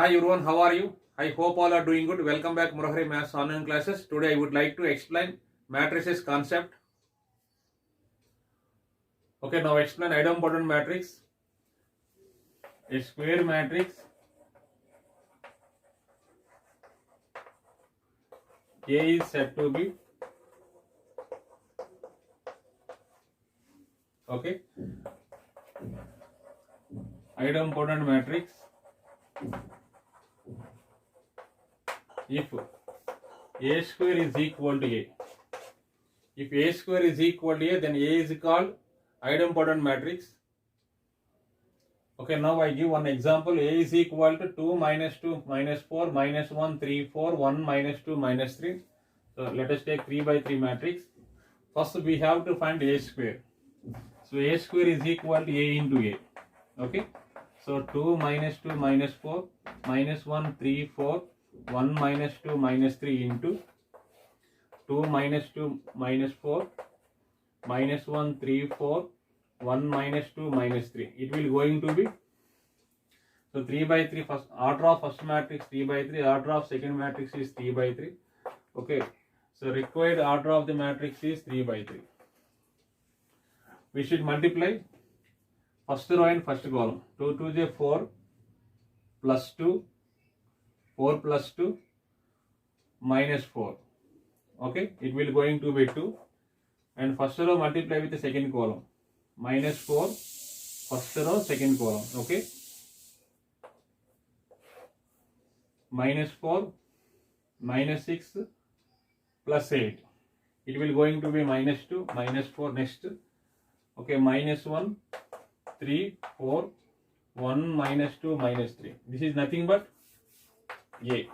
Hi everyone, how are you? I hope all are doing good. Welcome back Murahari Maths online classes. Today I would like to explain matrices concept. Okay, now explain idempotent matrix. A square matrix A is said to be idempotent matrix if A square is equal to A. If A square is equal to A, then A is called idempotent matrix. Okay, now I give one example. A is equal to 2 minus 2 minus 4 minus 1 3 4 1 minus 2 minus 3. So let us take 3 by 3 matrix. First we have to find A square. So A square is equal to A into A. Okay. So 2 minus 2 minus 4 minus 1 3 4 1 minus 2 minus 3 into 2 minus 2 minus 4 minus 1 3 4 1 minus 2 minus 3. It will going to be, so 3 by 3 first order of first matrix 3 by 3, order of second matrix is 3 by 3. Okay, so required order of the matrix is 3 by 3. We should multiply first row and first column. 2 to the 4 plus 2 4 plus 2 minus 4. Okay, it will going to be 2, and first row multiply with the second column. Minus 4 first row second column. Okay, minus 4 minus 6 plus 8, it will going to be minus 2 minus 4 next. Okay, minus 1 3 4 1 minus 2 minus 3. This is nothing but A.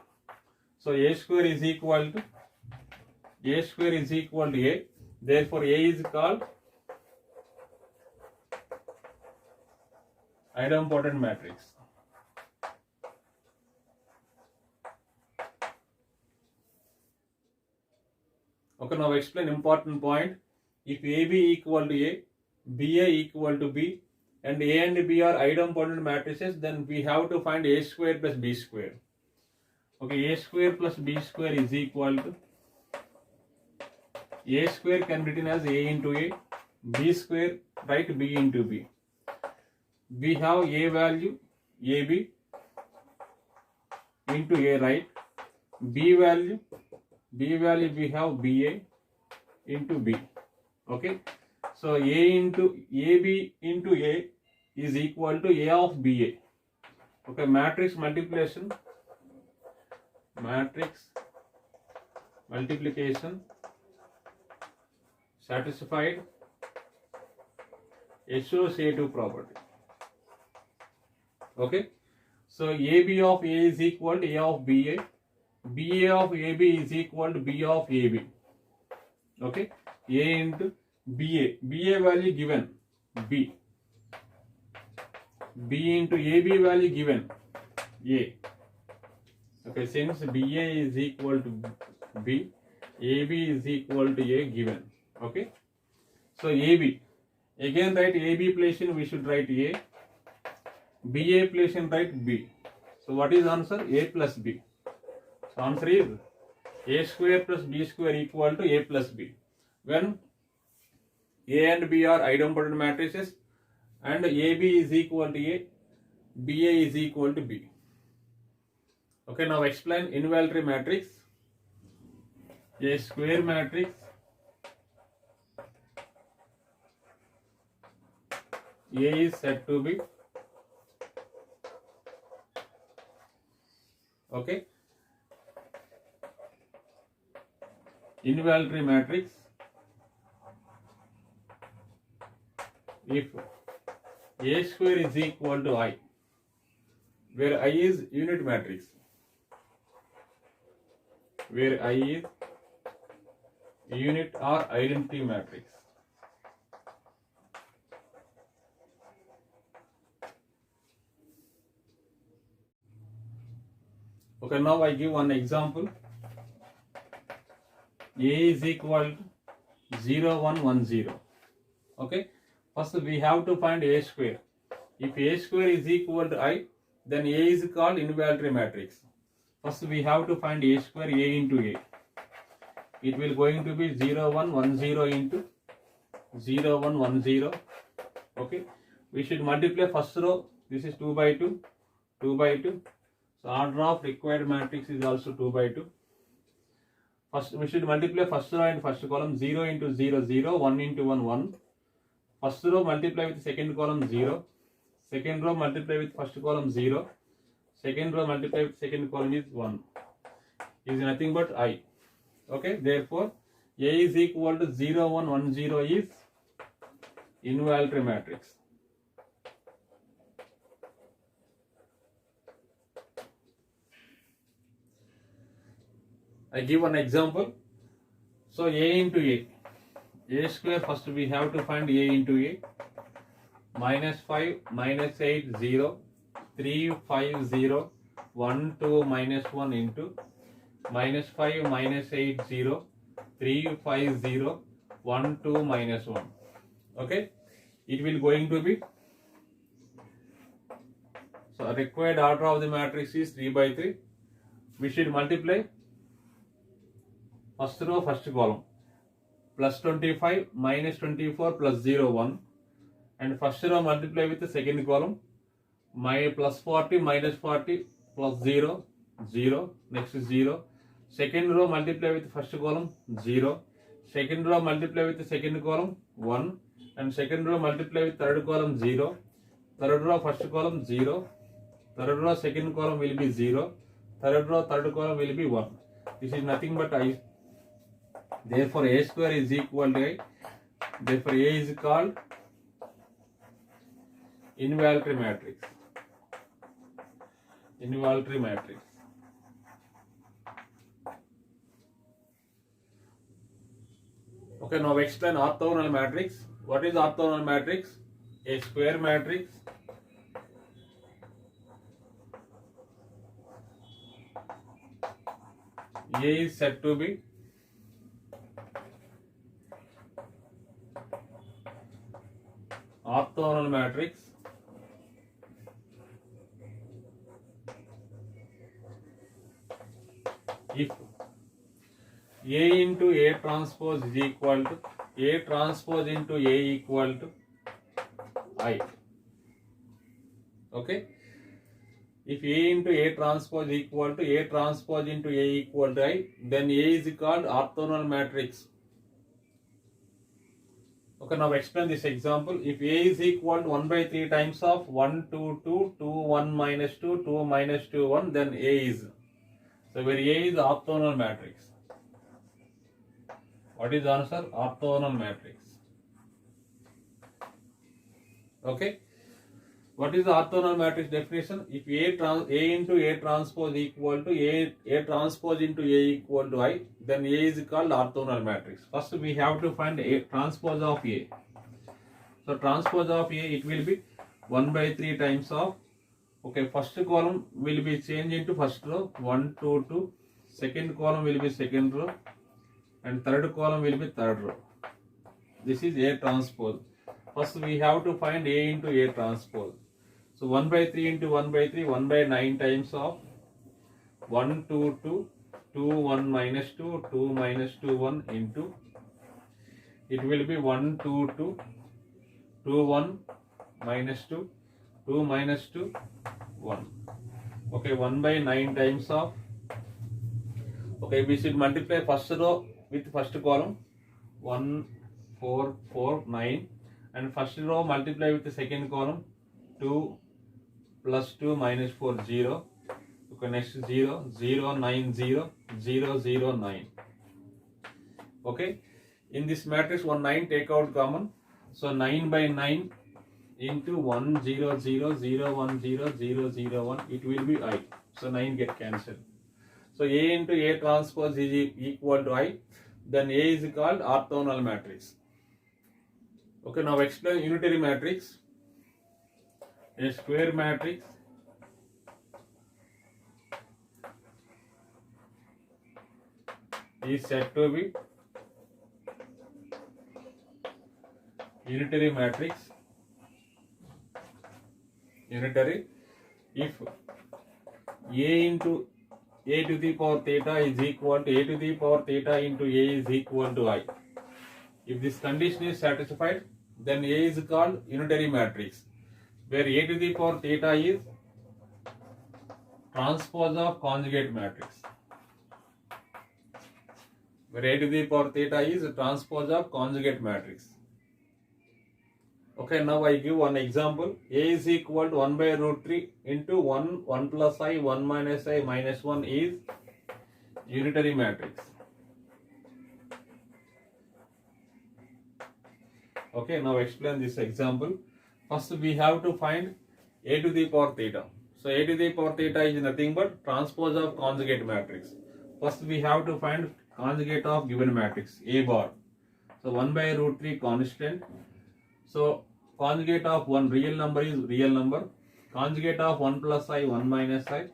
So A square is equal to A. Therefore A is called idempotent matrix. Okay, now explain important point. If AB equal to A, BA equal to B, and A and B are idempotent matrices, then we have to find A square plus B square. Okay, A square plus B square is equal to, A square can be written as A into A, B square write B into B. We have A value AB into A, right? B value we have BA into B. Okay, so A into AB into A is equal to A of BA. Okay, matrix multiplication satisfied associative property. Okay, so AB of A is equal to A of BA, BA of AB is equal to B of AB. Okay, A into BA value given B into AB value given A. Okay, since BA is equal to B, AB is equal to A given. Okay, so AB, again write AB place in, we should write A, BA place in write B. So what is answer? A plus B. So answer is A square plus B square equal to A plus B. When A and B are idempotent matrices and AB is equal to A, BA is equal to B. Okay, now explain involuntary matrix. A square matrix A is said to be, okay, involuntary matrix if A square is equal to I, where I is unit matrix, where I is unit or identity matrix. Okay, now I give one example. A is equal to 0 1 1 0. Okay, first we have to find A square. If A square is equal to I, then A is called involuntary matrix. First we have to find A square, A into A. It will going to be 0 1 1 0 into 0 1 1 0. Okay, we should multiply first row. This is 2 by 2, 2 by 2. So order of required matrix is also 2 by 2. First we should multiply first row and first column. 0 into 0 0, 1 into 1 1. First row multiply with second column 0. Second row multiply with first column 0. Second row multiply with second column is 1. Is nothing but I. Okay, therefore A is equal to 0 1 1 0 is involuntary matrix. I give one example. So A into A square, first we have to find A into A. Minus 5, minus 8, 0, 3, 5, 0, 1, 2, minus 1 into minus 5, minus 8, 0, 3, 5, 0, 1, 2, minus 1. Okay, it will going to be, so required order of the matrix is 3 by 3. We should multiply first row, first column. Plus 25, minus 24, plus 0, 1. And first row multiply with the second column. My plus 40, minus 40, plus 0, 0. Next is 0. Second row multiply with first column 0. Second row multiply with the second column 1. And second row multiply with third column 0. Third row first column 0. Third row second column will be 0. Third row third column will be 1. This is nothing but I. Therefore A square is equal to I. Therefore A is called involuntary matrix. Involuntary matrix. Okay, now explain orthogonal matrix. What is orthogonal matrix? A square matrix A is said to be orthogonal matrix if A into A transpose is equal to A transpose into A equal to I. Okay, if A into A transpose equal to A transpose into A equal to I, then A is called orthogonal matrix. Okay, now explain this example. If A is equal to 1 by 3 times of 1, 2, 2, 2, 1 minus 2, 2 minus 2, 1, then A is. So where A is orthogonal matrix. What is the answer? Orthogonal matrix. Okay. What is the orthogonal matrix definition? If A into A transpose equal to A transpose into A equal to I, then A is called orthogonal matrix. First we have to find A transpose of A. So transpose of A, it will be 1 by 3 times of, okay, first column will be changed into first row, 1, 2, 2. Second column will be second row. And third column will be third row. This is A transpose. First we have to find A into A transpose. So 1 by 3 into 1 by 3, 1 by 9 times of 1, 2, 2, 2, 1 minus 2, 2 minus 2, 1 into, it will be 1, 2, 2, 2, 1 minus 2, 2 minus 2, 1. Okay, 1 by 9 times of, okay, we should multiply first row with first column 1, 4, 4, 9, and first row multiply with the second column 2 plus 2 minus 4, 0. Okay, next 0, 0, 9, 0, 0, 0, 9. Okay, in this matrix 1, 9 take out common. So 9 by 9 into 1, 0, 0, 0, 1, 0, 0, 0, 1, it will be I. So 9 get cancelled. So A into A transpose is equal to I. Then A is called orthogonal matrix. Okay, now explain unitary matrix. A square matrix is said to be unitary matrix. Unitary if a into a to the power theta is equal to a to the power theta into a is equal to I. If this condition is satisfied, then A is called unitary matrix, where a to the power theta is transpose of conjugate matrix. Where a to the power theta is a transpose of conjugate matrix. Okay, now I give one example. A is equal to 1 by root 3 into 1 plus I, 1 minus I minus 1 is unitary matrix. Okay, now explain this example. First we have to find a to the power theta. So a to the power theta is nothing but transpose of conjugate matrix. First we have to find conjugate of given matrix A bar. So 1 by root 3 constant. So conjugate of one real number is real number. Conjugate of 1 plus I, 1 minus I.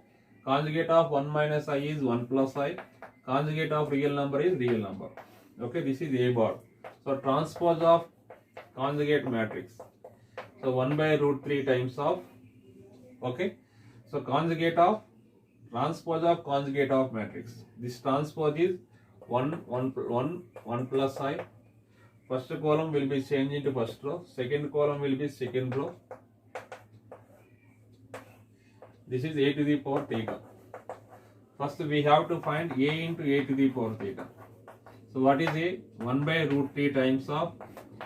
Conjugate of 1 minus I is 1 plus I. Conjugate of real number is real number. Okay, this is A bar. So transpose of conjugate matrix. So 1 by root 3 times of, okay. So conjugate of, transpose of conjugate of matrix. This transpose is 1 plus I. First column will be changed into first row. Second column will be second row. This is a to the power theta. First we have to find a into a to the power theta. So what is a? 1 by root 3 times of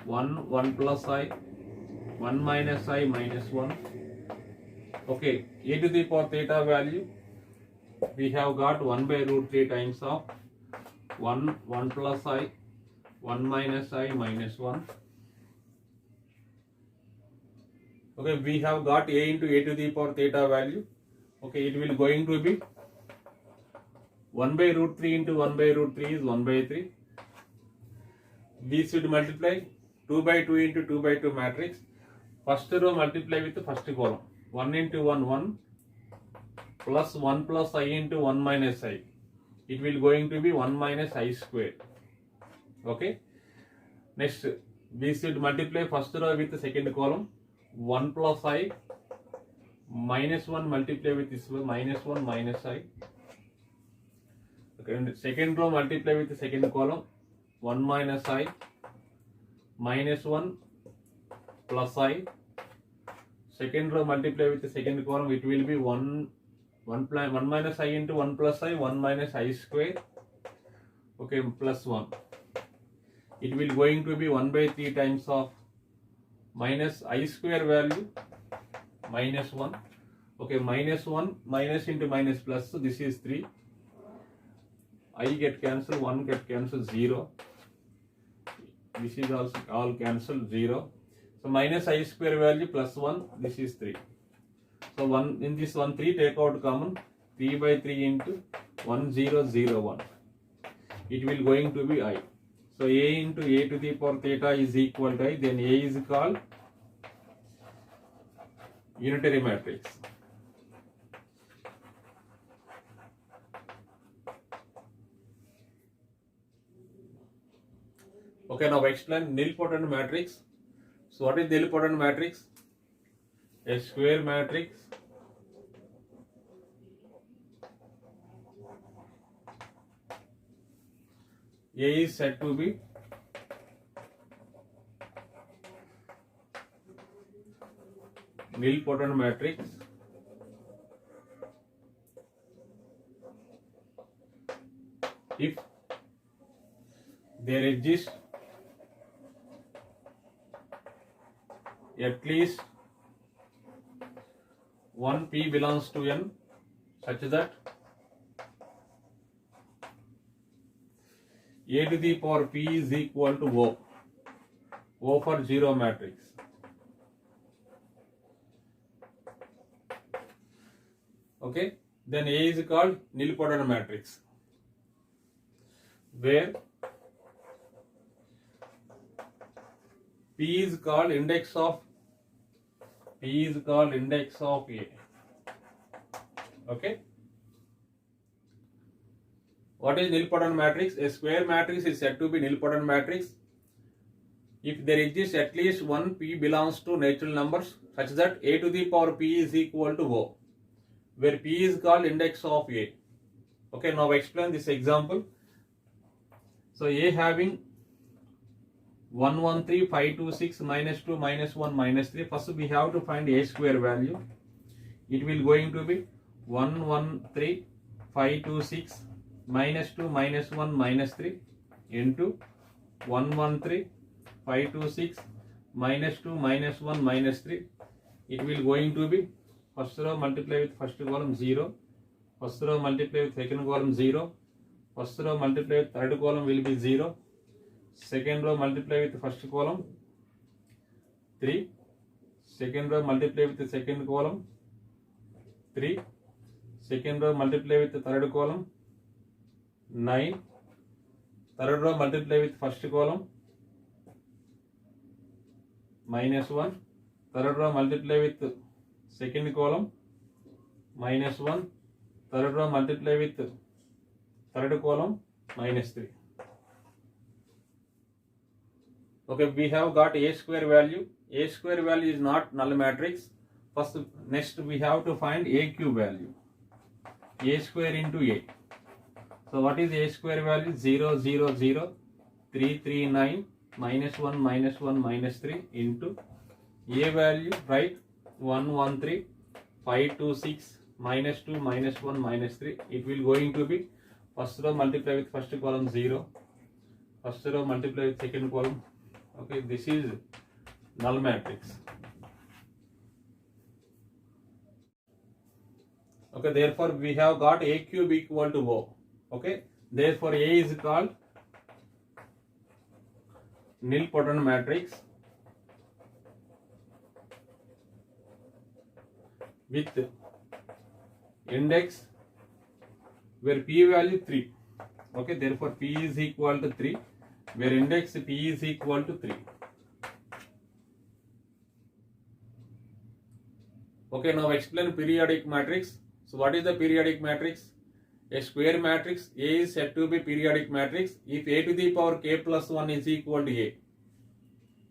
1 plus I, 1 minus I minus 1. Okay, a to the power theta value we have got 1 by root 3 times of 1 plus I, 1 minus I minus 1. Okay, we have got a into a to the power theta value. Okay, it will going to be 1 by root 3 into 1 by root 3 is 1 by 3. We should multiply 2 by 2 into 2 by 2 matrix. First row multiply with the first column. 1 into 1, 1 plus 1 plus I into 1 minus I. It will going to be 1 minus I square. Okay. Next, we should multiply first row with the second column. 1 plus I minus 1 multiply with this one, minus 1 minus I. Okay. And second row multiply with the second column. 1 minus I minus 1 plus I. Second row multiply with the second column. It will be 1 minus I into 1 plus I, 1 minus I square. Okay, plus 1. It will going to be 1 by 3 times of minus I square value minus 1. Okay, minus 1 minus into minus plus, so this is 3. I get cancelled, 1 get cancelled, 0. This is also all cancelled, 0. So minus I square value plus 1, this is 3. So 1 in this 1 3 take out common, 3 by 3 into 1 0 0 1. It will going to be I. So a into a to the power theta is equal to I. Then a is called unitary matrix. Okay, now explain nilpotent matrix. So what is nilpotent matrix? A square matrix A is said to be nilpotent matrix if there exists at least one P belongs to N such that A to the power P is equal to O. O for 0 matrix. Okay, then A is called nilpotent matrix, where P is called index of A. Okay. What is nilpotent matrix? A square matrix is said to be nilpotent matrix if there exists at least one P belongs to natural numbers such that A to the power P is equal to O. where P is called index of A. Okay, now explain this example. So A having 113, 526, minus 2, minus 1, minus 3. First we have to find A square value. It will going to be 113, 526, minus 2, minus 1, minus 3 into 113, 526, minus 2, minus 1, minus 3. It will going to be first row multiply with first column 0, first row multiply with second column 0, first row multiply with third column will be 0, second row multiply with first column 3, second row multiply with the second column 3, second row multiply with the third column 9, third row multiply with first column minus 1, third row multiply with second column minus 1, third row multiply with third column minus 3. Okay, we have got A square value. A square value is not null matrix. Next we have to find A cube value. A square into A. So what is A square value? 0, 0, 0, 3, 3, 9, minus 1, minus 1, minus 3 into A value, right? 1, 1, 3, 5, 2, 6, minus 2, minus 1, minus 3. It will going to be first row multiply with first column 0, first row multiply with second column. Okay, this is null matrix. Okay, therefore we have got A cube equal to O. Okay, therefore A is called nilpotent matrix with index where P value 3. Okay, therefore P is equal to 3, where index P is equal to 3. Okay, now explain periodic matrix. So what is the periodic matrix? A square matrix A is said to be periodic matrix if A to the power k plus 1 is equal to A,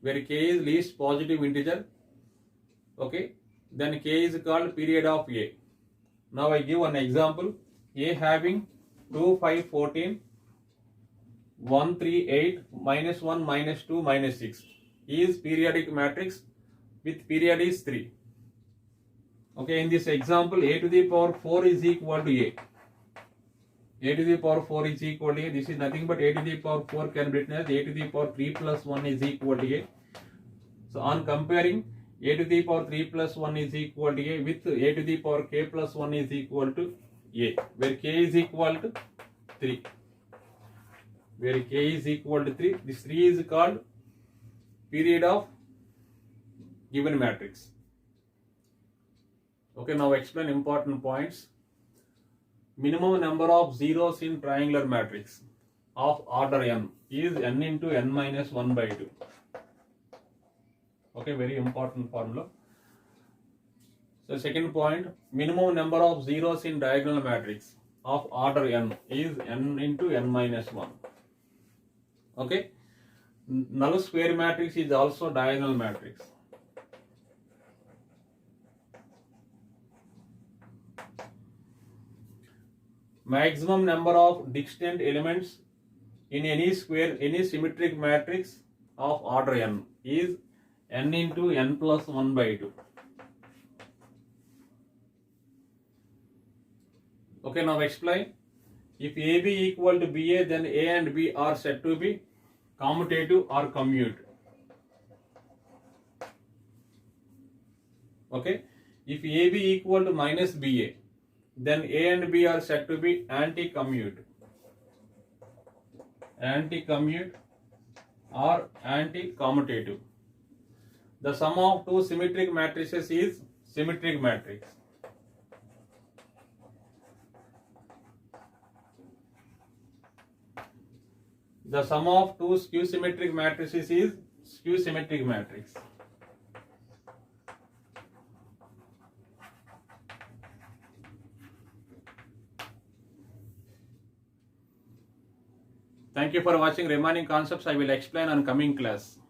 where k is least positive integer. Okay, then k is called period of A. Now I give an example. A having 2, 5, 14, 1, 3, 8, minus 1, minus 2, minus 6 is periodic matrix with period is 3. Okay, in this example, A to the power 4 is equal to A. A to the power 4 is equal to A. This is nothing but A to the power 4 can be written as A to the power 3 plus 1 is equal to A. So on comparing, A to the power 3 plus 1 is equal to A with A to the power k plus 1 is equal to A, where k is equal to 3. Where k is equal to 3, this 3 is called period of given matrix. Okay, now explain important points. Minimum number of zeros in triangular matrix of order n is n into n minus 1 by 2. Okay, very important formula. So second point, minimum number of zeros in diagonal matrix of order n is n into n minus 1. Okay, null square matrix is also diagonal matrix. Maximum number of distinct elements in any symmetric matrix of order n is n into n plus 1 by 2. Okay, now explain. If AB equal to BA, then A and B are said to be commutative or commute. Okay, if AB equal to minus BA, then A and B are said to be anti-commute. Anti-commute or anti-commutative. The sum of two symmetric matrices is symmetric matrix. The sum of two skew symmetric matrices is skew symmetric matrix. Thank you for watching. Remaining concepts I will explain on coming class.